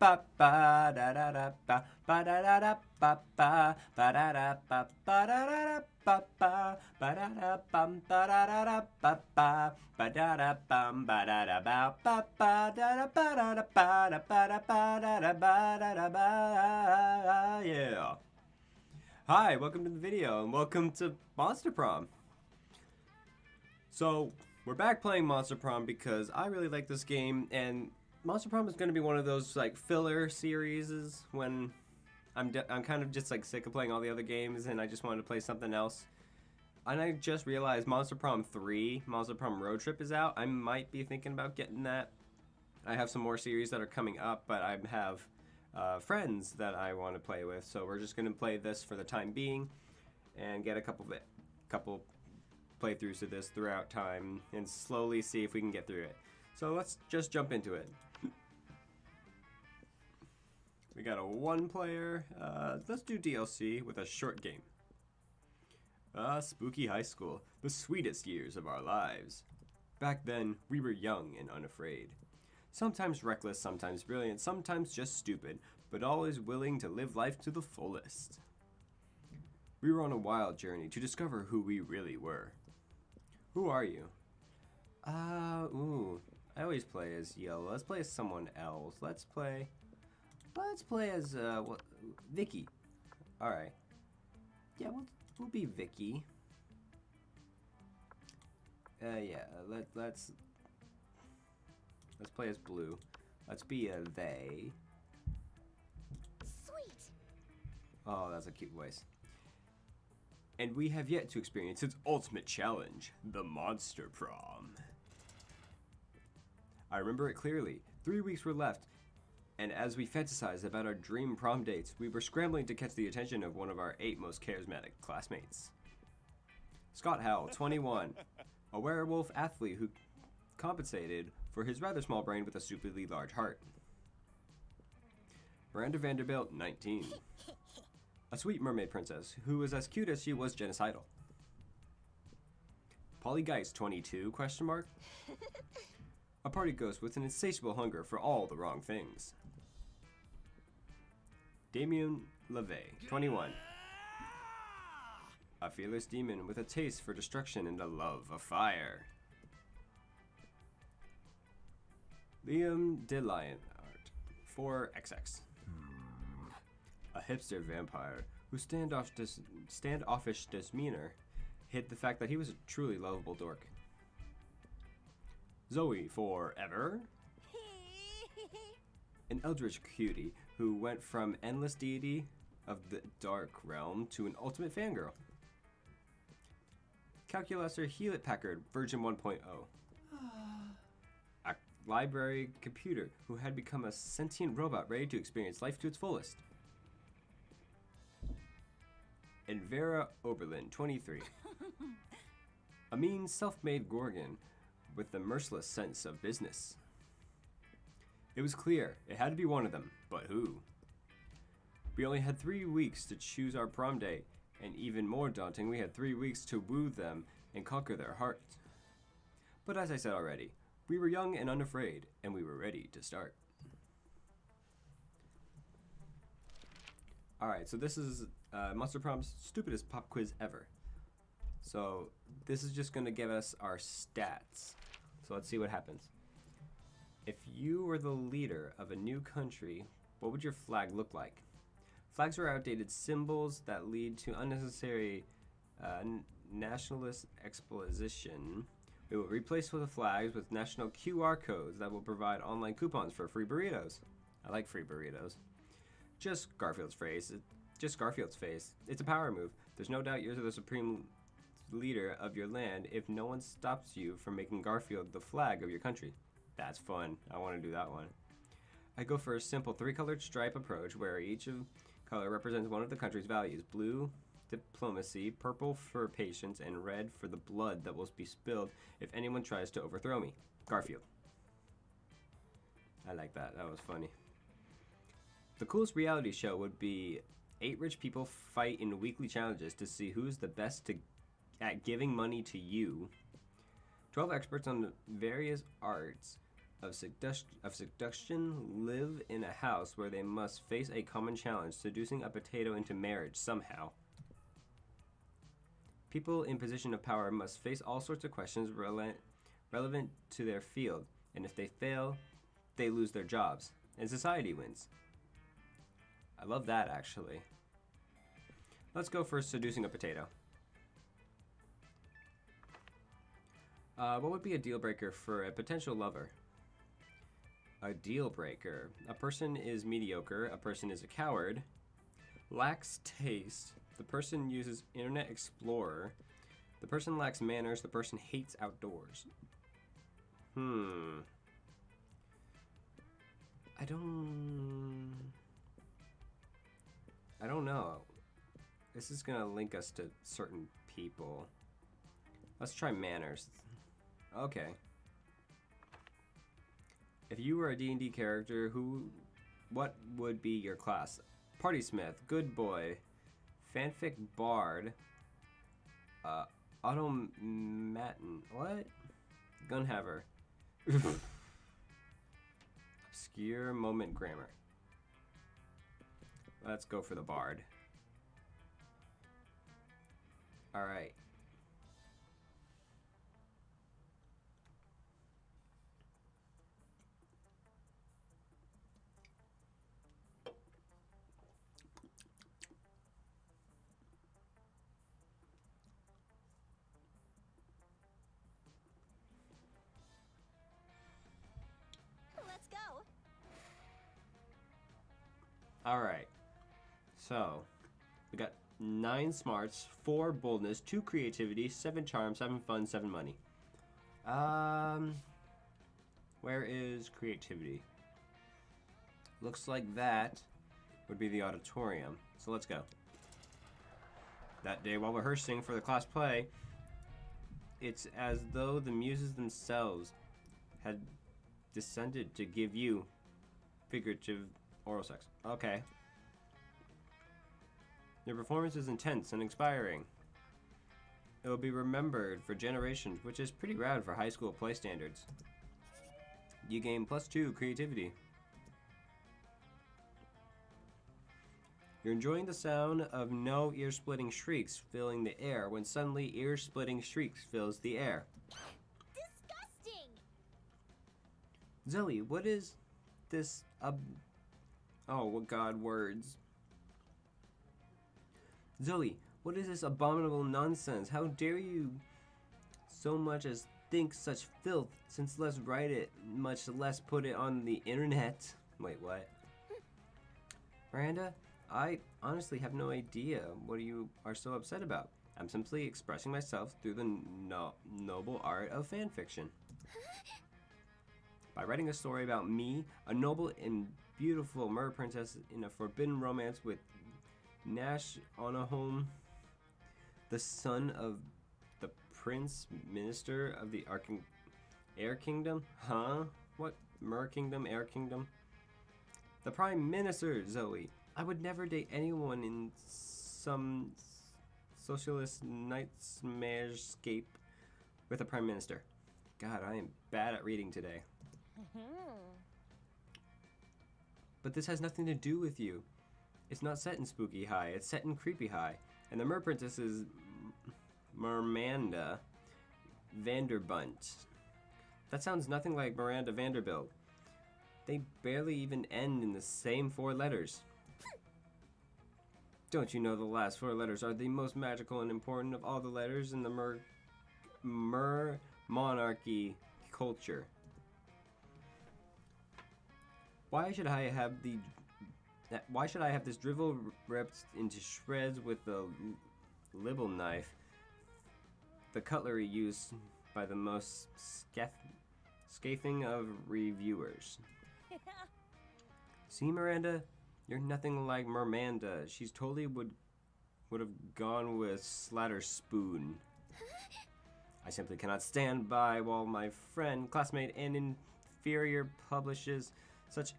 ba ba da da da ba ba da da da ba ba ba da da ba ba da da da ba ba ba da da bum ba da da da ba ba ba da da bum ba da da ba ba ba da da ba da da ba da ba da ba da da ba da da ba. Yeah. Hi, welcome to the video and welcome to Monster Prom. So we're back playing Monster Prom because I really like this game, and Monster Prom is going to be one of those like filler series when I'm kind of just like sick of playing all the other games and I just wanted to play something else. And I just realized Monster Prom 3, Monster Prom Road Trip is out. I might be thinking about getting that. I have some more series that are coming up, but I have friends that I want to play with, so we're just going to play this for the time being and get a couple playthroughs of this throughout time and slowly see if we can get through it. So let's just jump into it. We got a one player. Let's do DLC with a short game. Spooky high school, the sweetest years of our lives. Back then, we were young and unafraid. Sometimes reckless, sometimes brilliant, sometimes just stupid, but always willing to live life to the fullest. We were on a wild journey to discover who we really were. Who are you? I always play as yellow. Let's play as someone else. Let's play as, Vicky. Alright. Yeah, we'll be Vicky. Yeah, let's play as blue. Let's be a they. Sweet. Oh, that's a cute voice. And we have yet to experience its ultimate challenge, the Monster Prom. I remember it clearly. 3 weeks were left, and as we fantasized about our dream prom dates, we were scrambling to catch the attention of one of our 8 most charismatic classmates. Scott Howell, 21, a werewolf athlete who compensated for his rather small brain with a stupidly large heart. Miranda Vanderbilt, 19. A sweet mermaid princess who was as cute as she was genocidal. Polly Geist, 22, question mark? A party ghost with an insatiable hunger for all the wrong things. Damien LeVay, 21. A fearless demon with a taste for destruction and a love of fire. Liam DeLionart, 4XX. A hipster vampire whose standoffish demeanor hid the fact that he was a truly lovable dork. Zoe forever. An eldritch cutie who went from endless deity of the dark realm to an ultimate fangirl. Calculator Hewlett Packard version 1.0. A library computer who had become a sentient robot ready to experience life to its fullest. And Vera Oberlin, 23. A mean, self-made Gorgon with a merciless sense of business. It was clear, it had to be one of them, but who? We only had 3 weeks to choose our prom date, and even more daunting, we had 3 weeks to woo them and conquer their hearts. But as I said already, we were young and unafraid, and we were ready to start. Alright, so this is Monster Prom's stupidest pop quiz ever. So this is just going to give us our stats. So let's see what happens. If you were the leader of a new country, what would your flag look like? Flags are outdated symbols that lead to unnecessary nationalist exposition. We will replace the flags with national QR codes that will provide online coupons for free burritos. I like free burritos. Just Garfield's face. It's a power move. There's no doubt you're the supreme leader of your land if no one stops you from making Garfield the flag of your country. That's fun. I want to do that one. I go for a simple 3-colored stripe approach where each color represents one of the country's values. Blue, diplomacy, purple for patience, and red for the blood that will be spilled if anyone tries to overthrow me. Garfield. I like that. That was funny. The coolest reality show would be 8 rich people fight in weekly challenges to see who's the best at giving money to you. 12 experts on various arts of seduction live in a house where they must face a common challenge, seducing a potato into marriage somehow. People in position of power must face all sorts of questions relevant to their field, and if they fail, they lose their jobs, and society wins. I love that, actually. Let's go for seducing a potato. What would be a deal breaker for a potential lover? A deal breaker. A person is mediocre. A person is a coward. Lacks taste. The person uses Internet Explorer. The person lacks manners. The person hates outdoors. I don't know. This is gonna link us to certain people. Let's try manners. Okay. If you were a D&D character, what would be your class? Partysmith, good boy, fanfic bard, automaton, what? Gunhaver. Obscure moment grammar. Let's go for the bard. Alright. Let's go. Alright. So, we got 9 smarts, 4 boldness, 2 creativity, 7 charm, 7 fun, 7 money. Where is creativity? Looks like that would be the auditorium. So let's go. That day while rehearsing for the class play, it's as though the muses themselves had descended to give you figurative oral sex. Okay. Your performance is intense and inspiring. It will be remembered for generations, which is pretty rad for high school play standards. You gain +2 creativity. You're enjoying the sound of no ear-splitting shrieks filling the air when suddenly ear-splitting shrieks fills the air. Disgusting! Zoe, what is this oh god, words. Zoe, what is this abominable nonsense? How dare you so much as think such filth, since less write it, much less put it on the internet. Wait, what? Miranda, I honestly have no idea what you are so upset about. I'm simply expressing myself through the noble art of fan fiction. By writing a story about me, a noble and beautiful mer princess in a forbidden romance with Nash Onahome, the son of the Prince Minister of the Air Kingdom? Huh? What? Mer Kingdom? Air Kingdom? The Prime Minister, Zoe. I would never date anyone in some socialist nightmarescape with a Prime Minister. God, I am bad at reading today. But this has nothing to do with you. It's not set in Spooky High, it's set in Creepy High. And the Mer Princess is Miranda Vanderbunt. That sounds nothing like Miranda Vanderbilt. They barely even end in the same 4 letters. Don't you know the last 4 letters are the most magical and important of all the letters in the Mer monarchy culture? Why should I have this drivel ripped into shreds with a libel knife, the cutlery used by the most scathing of reviewers? See, Miranda, you're nothing like Mermanda. She's totally would have gone with Slatter Spoon. I simply cannot stand by while my friend, classmate, and inferior publishes such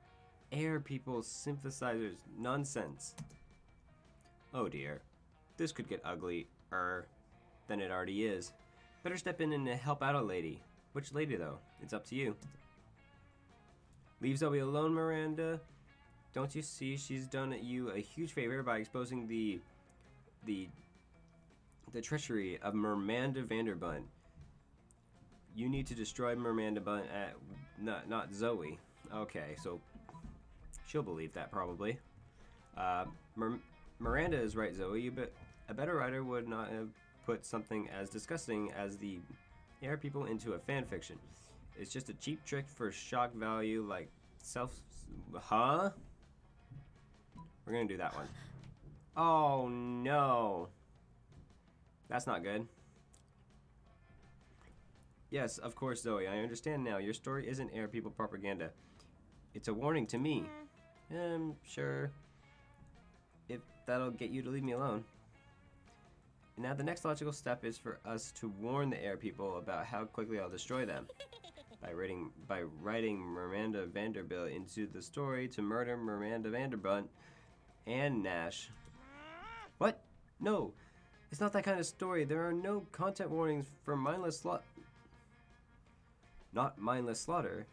air people synthesizers nonsense. Oh dear, this could get uglier than it already is. Better step in and help out a lady. Which lady though? It's up to you. Leave Zoe alone, Miranda. Don't you see she's done you a huge favor by exposing the treachery of Miranda Vanderbunt. You need to destroy Miranda Bunt at not Zoe. Okay, so she'll believe that probably. Miranda is right, Zoe. But a better writer would not have put something as disgusting as the air people into a fan fiction. It's just a cheap trick for shock value, like Huh? We're gonna do that one. Oh no. That's not good. Yes, of course, Zoe. I understand now. Your story isn't air people propaganda. It's a warning to me. Sure. If that'll get you to leave me alone. And now the next logical step is for us to warn the air people about how quickly I'll destroy them. By writing Miranda Vanderbilt into the story to murder Miranda Vanderbunt and Nash. What? No. It's not that kind of story. There are no content warnings for mindless slaughter. Not mindless slaughter.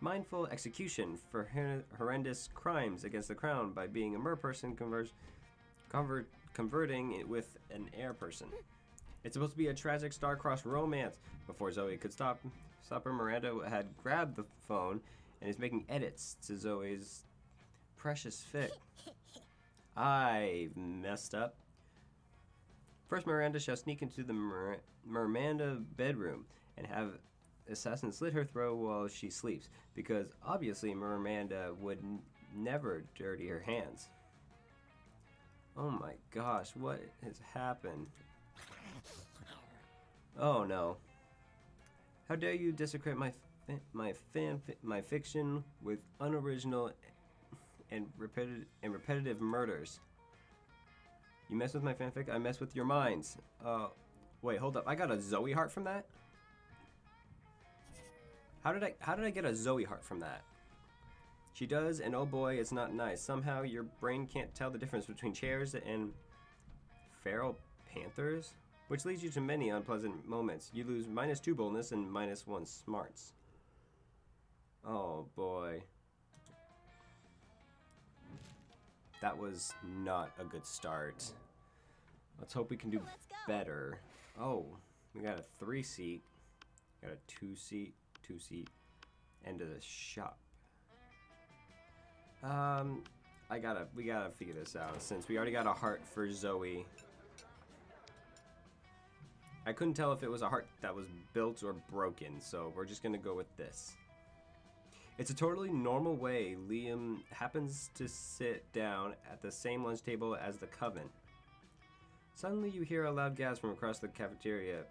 Mindful execution for horrendous crimes against the crown by being a mer person converting it with an air person. It's supposed to be a tragic star-crossed romance. Before Zoe could stop her, Miranda had grabbed the phone and is making edits to Zoe's precious fic. I messed up. First, Miranda shall sneak into the Miranda bedroom and have assassin slit her throat while she sleeps, because obviously Miranda would never dirty her hands. Oh my gosh, what has happened? Oh no. How dare you desecrate my fiction with unoriginal and repetitive murders. You mess with my fanfic, I mess with your minds. Wait, hold up. I got a Zoe heart from that? How did I get a Zoe heart from that? She does, and oh boy, it's not nice. Somehow your brain can't tell the difference between chairs and feral panthers, which leads you to many unpleasant moments. You lose -2 boldness and -1 smarts. Oh boy. That was not a good start. Let's hope we can do better. Oh, we got a 3-seat, got a 2-seat, 2-seat, and to the shop. We gotta figure this out since we already got a heart for Zoe. I couldn't tell if it was a heart that was built or broken, so we're just gonna go with this. It's a totally normal way Liam happens to sit down at the same lunch table as the Coven. Suddenly you hear a loud gasp from across the cafeteria.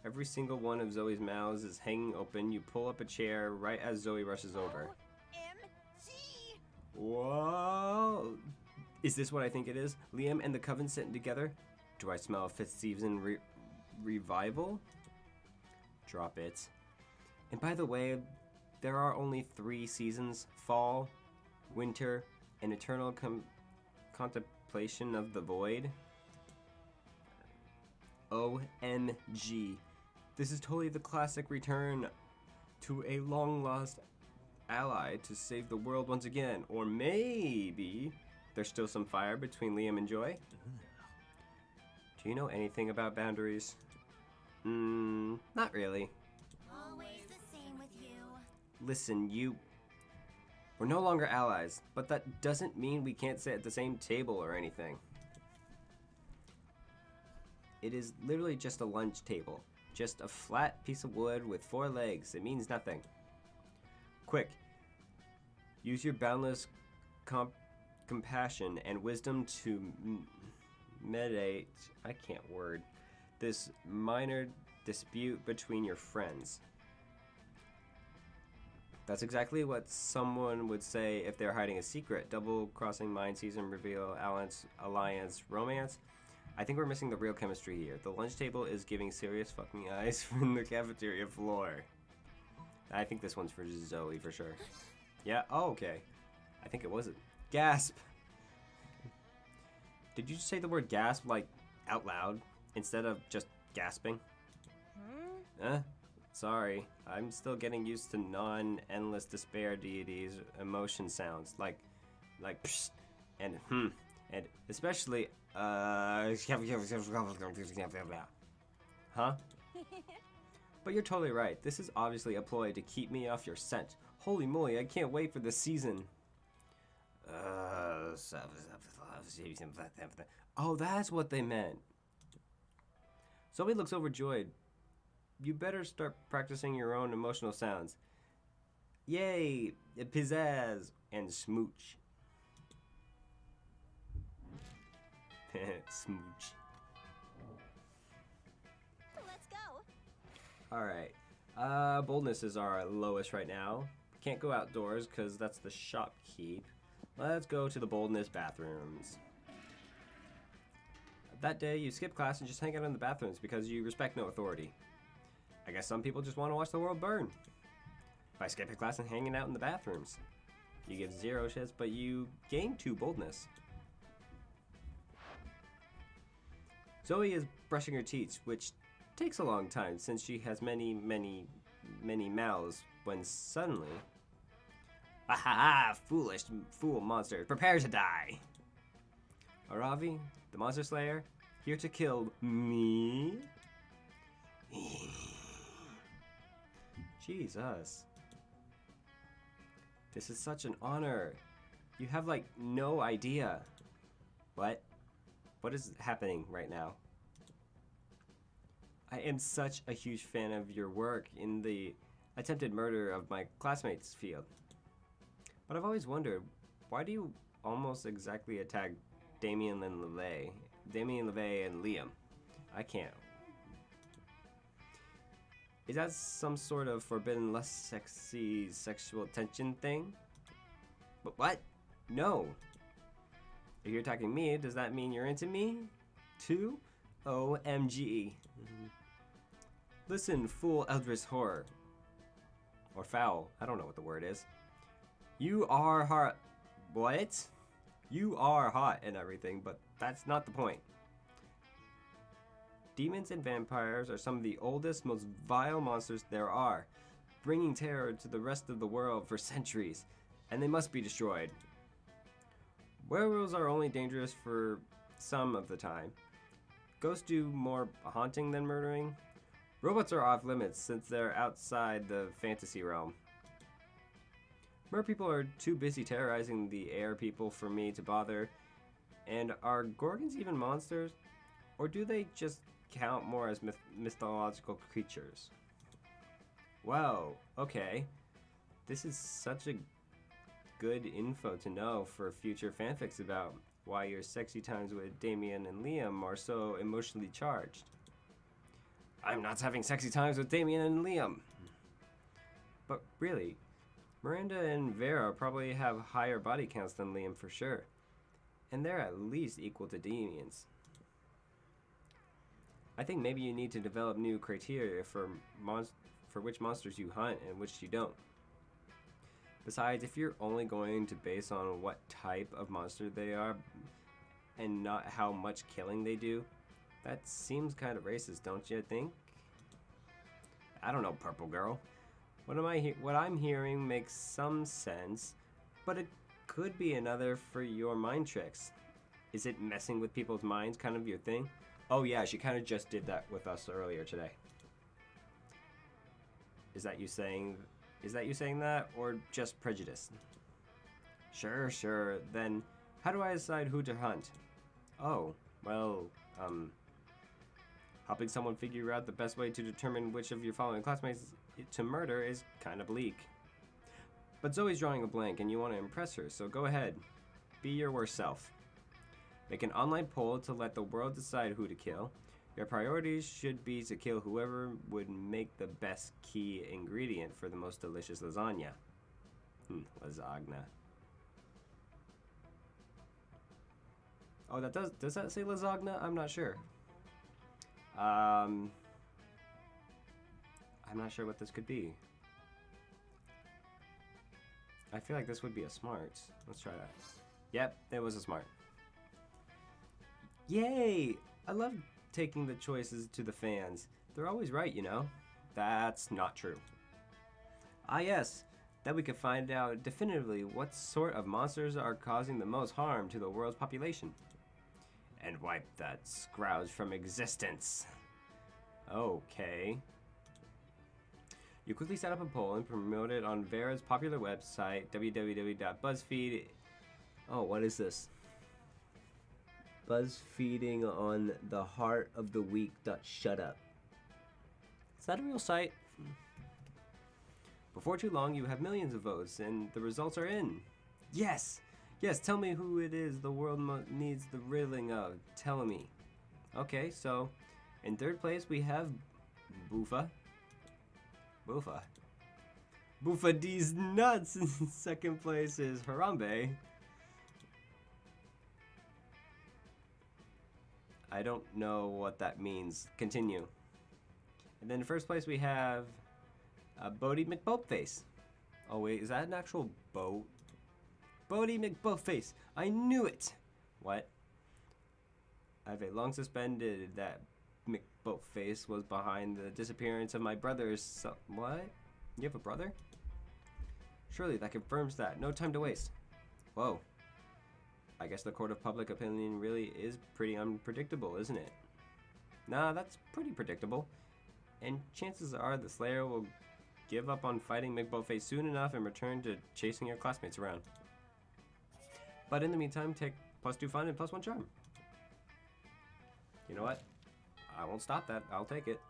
Every single one of Zoe's mouths is hanging open. You pull up a chair right as Zoe rushes over. OMG! Whoa! Is this what I think it is? Liam and the Coven sitting together? Do I smell a 5th season revival? Drop it. And by the way, there are only 3 seasons: fall, winter, and eternal contemplation of the void. OMG. This is totally the classic return to a long-lost ally to save the world once again. Or maybe there's still some fire between Liam and Joy. Do you know anything about boundaries? Not really. Always the same with you. Listen, we're no longer allies, but that doesn't mean we can't sit at the same table or anything. It is literally just a lunch table. Just a flat piece of wood with 4 legs. It means nothing. Quick. Use your boundless compassion and wisdom to mediate, I can't word, this minor dispute between your friends. That's exactly what someone would say if they're hiding a secret. Double-crossing, mind, season, reveal, alliance, romance. I think we're missing the real chemistry here. The lunch table is giving serious fucking eyes from the cafeteria floor. I think this one's for Zoe for sure. Yeah, oh, okay. I think it was it. Gasp! Did you just say the word gasp, like, out loud, instead of just gasping? Huh? Sorry, I'm still getting used to non-endless despair deities emotion sounds like psst and and especially huh? But you're totally right. This is obviously a ploy to keep me off your scent. Holy moly, I can't wait for this season. Oh, that's what they meant. Zoe looks overjoyed. You better start practicing your own emotional sounds. Yay, pizzazz, and smooch. Smooch. Let's go. Alright. Boldness is our lowest right now. Can't go outdoors because that's the shopkeep. Let's go to the boldness bathrooms. That day, you skip class and just hang out in the bathrooms because you respect no authority. I guess some people just want to watch the world burn. By skipping class and hanging out in the bathrooms, you give 0 shits, but you gain 2 boldness. Zoe is brushing her teeth, which takes a long time since she has many mouths when suddenly... Ahaha! Foolish fool monster, prepare to die! Aravi, the monster slayer, here to kill me? Jesus. This is such an honor. You have like no idea. What? What is happening right now? I am such a huge fan of your work in the attempted murder of my classmates field. But I've always wondered, why do you almost exactly attack Damien and LeVay and Liam? I can't. Is that some sort of forbidden, less sexy sexual tension thing? But what? No. If you're attacking me, does that mean you're into me? Too? OMG. Listen, fool Eldritch Horror. Or foul. I don't know what the word is. You are hot. What? You are hot and everything, but that's not the point. Demons and vampires are some of the oldest, most vile monsters there are, bringing terror to the rest of the world for centuries, and they must be destroyed. Werewolves are only dangerous for some of the time. Ghosts do more haunting than murdering. Robots are off limits since they're outside the fantasy realm. Mer people are too busy terrorizing the air people for me to bother. And are Gorgons even monsters? Or do they just count more as mythological creatures? Wow, okay. This is such a good info to know for future fanfics about why your sexy times with Damien and Liam are so emotionally charged. I'm not having sexy times with Damien and Liam. But really, Miranda and Vera probably have higher body counts than Liam for sure. And they're at least equal to Damien's. I think maybe you need to develop new criteria for which monsters you hunt and which you don't. Besides, if you're only going to base on what type of monster they are and not how much killing they do, that seems kind of racist, don't you think? I don't know, Purple Girl. What I'm hearing makes some sense, but it could be another for your mind tricks. Is it messing with people's minds kind of your thing? Oh yeah, she kind of just did that with us earlier today. Is that you saying that, or just prejudice? Sure. Then, how do I decide who to hunt? Oh, well, helping someone figure out the best way to determine which of your following classmates to murder is kind of bleak. But Zoe's drawing a blank and you want to impress her, so go ahead. Be your worst self. Make an online poll to let the world decide who to kill. Your priorities should be to kill whoever would make the best key ingredient for the most delicious lasagna. Lasagna. Oh, does that say lasagna? I'm not sure. I'm not sure what this could be. I feel like this would be a smart. Let's try that. Yep, it was a smart. Yay! I love taking the choices to the fans. They're always right, you know. That's not true. Ah, yes, that we could find out definitively what sort of monsters are causing the most harm to the world's population. And wipe that Scrouge from existence. Okay. You quickly set up a poll and promote it on Vera's popular website, www.buzzfeed. Oh, what is this? Buzzfeeding on the heart of the week. Shut up. Is that a real site? Before too long, you have millions of votes, and the results are in. Yes! Yes, tell me who it is the world needs the riddling of. Tell me. Okay, so in third place we have Boofa. Boofa D's nuts. In second place is Harambe. I don't know what that means. Continue. And then in first place we have Bodie McBoatface. Oh wait, is that an actual boat? Bodie McBoatface. I knew it. What? I've long suspended that McBoatface was behind the disappearance of my brother's son. What? You have a brother? Surely that confirms that. No time to waste. Whoa. I guess the court of public opinion really is pretty unpredictable, isn't it? Nah, that's pretty predictable. And chances are the Slayer will give up on fighting McBoatface soon enough and return to chasing your classmates around. But in the meantime, take +2 fun and +1 charm. You know what? I won't stop that. I'll take it.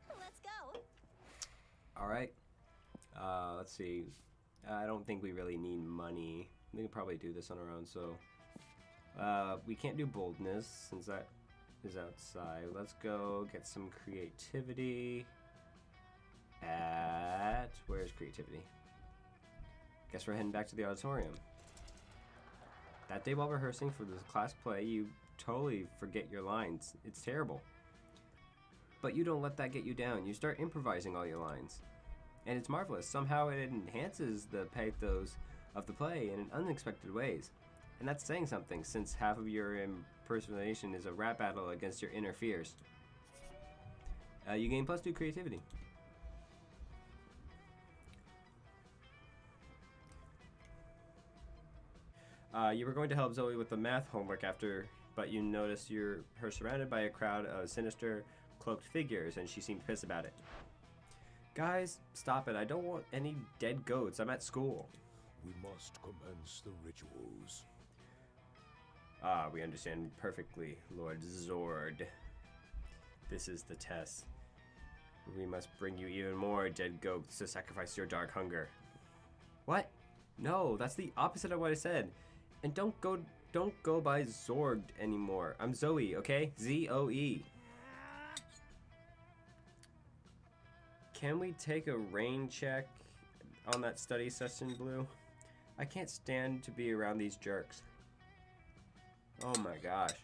Let's go. Alright. Let's see. I don't think we really need money. We can probably do this on our own, so... we can't do boldness, since that is outside. Let's go get some creativity at... Where's creativity? Guess we're heading back to the auditorium. That day while rehearsing for this class play, you totally forget your lines. It's terrible. But you don't let that get you down. You start improvising all your lines. And it's marvelous. Somehow it enhances the pathos of the play in unexpected ways. And that's saying something, since half of your impersonation is a rap battle against your inner fears. You gain +2 creativity. You were going to help Zoe with the math homework but you noticed her surrounded by a crowd of sinister, cloaked figures, and she seemed pissed about it. Guys, stop it. I don't want any dead goats. I'm at school. We must commence the rituals. We understand perfectly, Lord Zord. This is the test. We must bring you even more dead goats to sacrifice your dark hunger. What? No, that's the opposite of what I said. And don't go by Zorg anymore. I'm Zoe, okay? Z-O-E. Can we take a rain check on that study session, Blue? I can't stand to be around these jerks. Oh my gosh.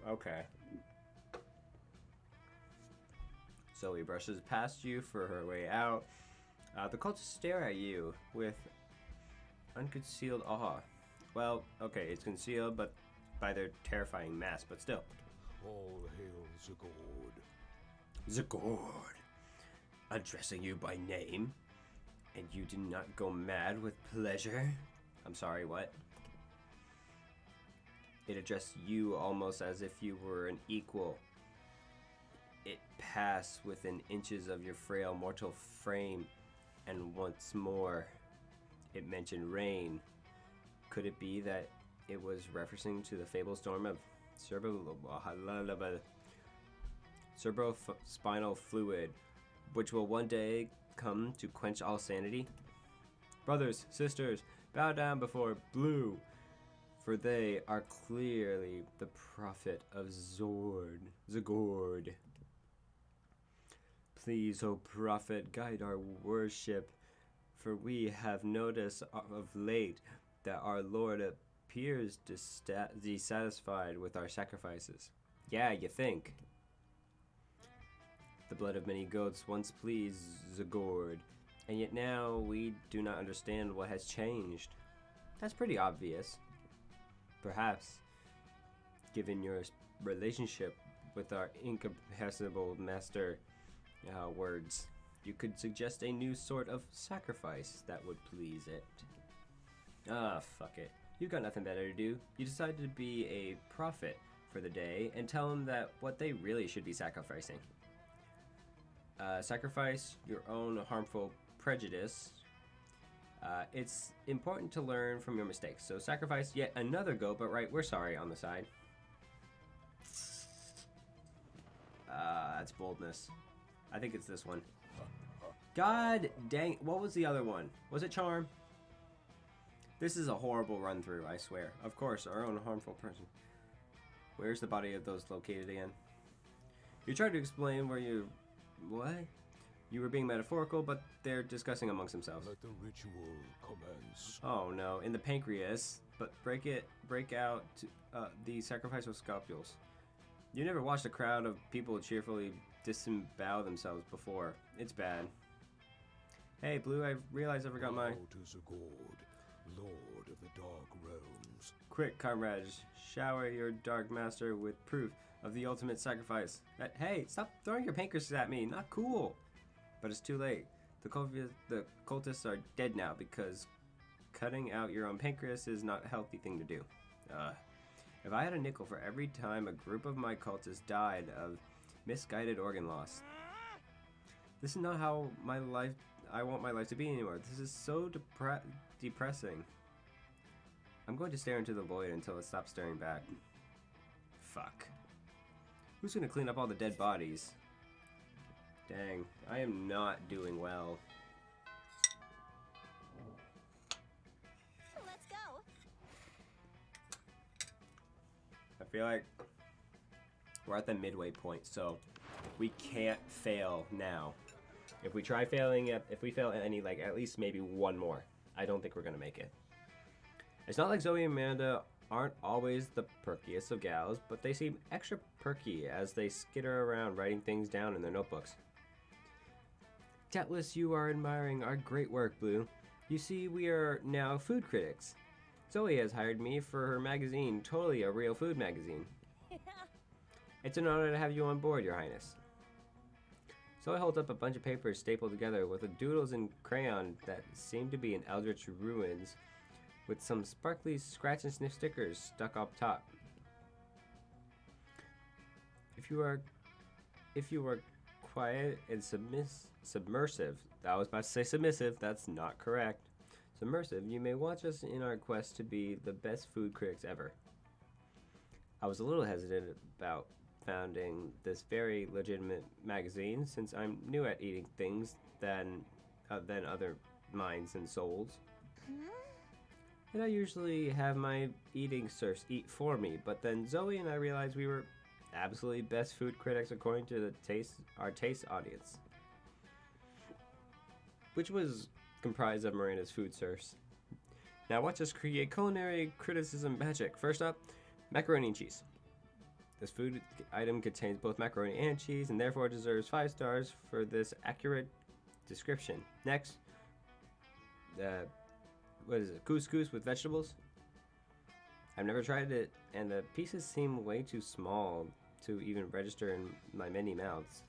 Okay. Zoe brushes past you for her way out. The cultists stare at you with unconcealed awe. Well, okay, it's concealed, but by their terrifying mask, but still. All hail Zagord. Zagord, addressing you by name, and you did not go mad with pleasure? I'm sorry, what? It addressed you almost as if you were an equal. It passed within inches of your frail mortal frame, and once more, it mentioned rain. Could it be that it was referencing to the fabled storm of cerebrospinal fluid, which will one day come to quench all sanity? Brothers, sisters, bow down before Blue, for they are clearly the prophet of Zagord. Please, O prophet, guide our worship, for we have noticed of late that our Lord appears dissatisfied with our sacrifices. Yeah, you think. The blood of many goats once pleased Zagord, and yet now we do not understand what has changed. That's pretty obvious. Perhaps, given your relationship with our incomprehensible master, Words. You could suggest a new sort of sacrifice that would please it. Ah, fuck it. You've got nothing better to do. You decided to be a prophet for the day and tell them that what they really should be sacrificing. Sacrifice your own harmful prejudice. It's important to learn from your mistakes. So sacrifice yet another goat, but right, we're sorry on the side. That's boldness. I think it's this one. God dang, what was the other one? Was it charm? This is a horrible run through, I swear. Of course, our own harmful person. Where's the body of those located again? You tried to explain where you... What? You were being metaphorical, but they're discussing amongst themselves. Let the ritual commence. Oh no, in the pancreas, but break out the sacrificial scopules. You never watched a crowd of people cheerfully disembowel themselves before. It's bad. Hey, Blue, I realized I forgot my... Bow to the god, lord of the dark realms. Quick, comrades, shower your dark master with proof of the ultimate sacrifice. Hey, stop throwing your pancreas at me, not cool. But it's too late. The cultists are dead now because cutting out your own pancreas is not a healthy thing to do. If I had a nickel for every time a group of my cultists died of misguided organ loss. This is not how I want my life to be anymore. This is so depressing. I'm going to stare into the void until it stops staring back. Fuck. Who's gonna clean up all the dead bodies? Dang, I am not doing well. Let's go. I feel like we're at the midway point, so we can't fail now. If we try failing if we fail at any, like, at least maybe one more, I don't think we're gonna make it. It's not like Zoe and Amanda aren't always the perkiest of gals, but they seem extra perky as they skitter around writing things down in their notebooks. Doubtless you are admiring our great work, Blue. You see, we are now food critics. Zoe has hired me for her magazine, Totally a Real Food Magazine. It's an honor to have you on board, Your Highness. Zoe holds up a bunch of papers stapled together with the doodles in crayon that seem to be in eldritch ruins, with some sparkly scratch and sniff stickers stuck up top. If you are quiet and submersive, I was about to say submissive, that's not correct. Submersive, you may watch us in our quest to be the best food critics ever. I was a little hesitant about founding this very legitimate magazine since I'm new at eating things than other minds and souls. And I usually have my eating serfs eat for me, but then Zoe and I realized we were absolutely best food critics according to our taste audience, which was comprised of Miranda's food serfs. Now watch us create culinary criticism magic. First up, macaroni and cheese. This food item contains both macaroni and cheese and therefore deserves 5 stars for this accurate description. Next, what is it? Couscous with vegetables? I've never tried it, and the pieces seem way too small to even register in my many mouths.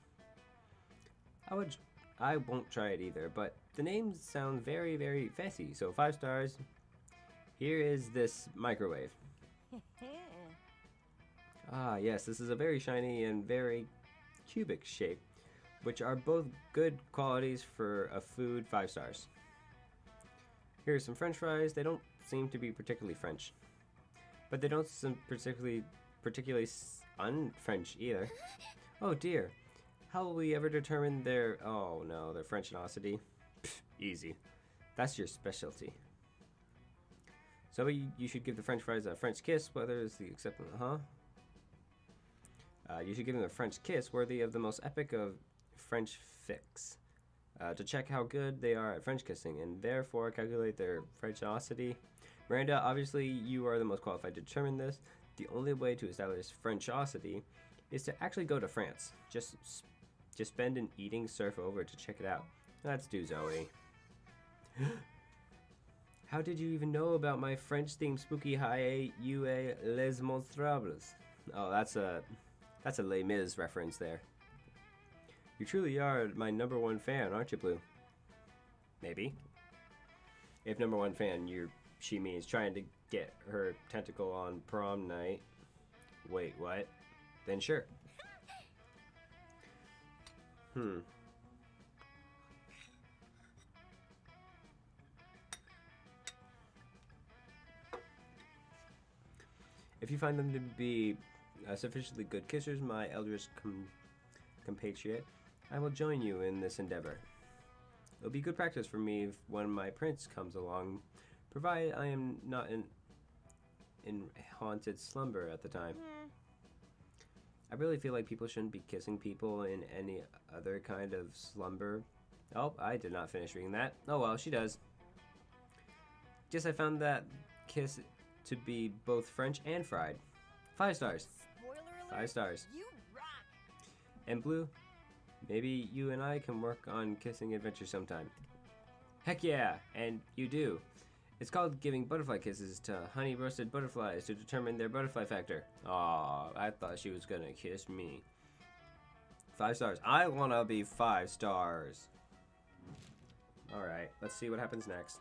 I won't try it either, but the names sound very, very fancy, so 5 stars. Here is this microwave. Ah, yes, this is a very shiny and very cubic shape, which are both good qualities for a food 5 stars. Here's some french fries. They don't seem to be particularly French, but they don't seem particularly un-French either. Oh dear, how will we ever determine their Frenchnosity? Pfft, easy. That's your specialty. So you should give the french fries a French kiss, whether it's the acceptance, you should give them a French kiss worthy of the most epic of French fics. To check how good they are at French kissing, and therefore calculate their Frenchosity. Miranda, obviously you are the most qualified to determine this. The only way to establish Frenchosity is to actually go to France. Just spend an eating surf over to check it out. Let's do, Zoe. How did you even know about my French-themed spooky high UA Les Monstrables? Oh, that's a Les Mis reference there. You truly are my #1 fan, aren't you, Blue? Maybe. If #1 fan, she means trying to get her tentacle on prom night. Wait, what? Then sure. If you find them to be sufficiently good kissers, my eldest compatriot, I will join you in this endeavor. It'll be good practice for me when my prince comes along, provided I am not in haunted slumber at the time. I really feel like people shouldn't be kissing people in any other kind of slumber. Oh, I did not finish reading that. Oh well, she does. Guess I found that kiss to be both French and fried. 5 stars. Spoiler alert. 5 stars. You rock. And Blue, maybe you and I can work on kissing adventure sometime. Heck yeah, and you do. It's called giving butterfly kisses to honey roasted butterflies to determine their butterfly factor. Aw, I thought she was gonna kiss me. 5 stars. I wanna be 5 stars. Alright, let's see what happens next.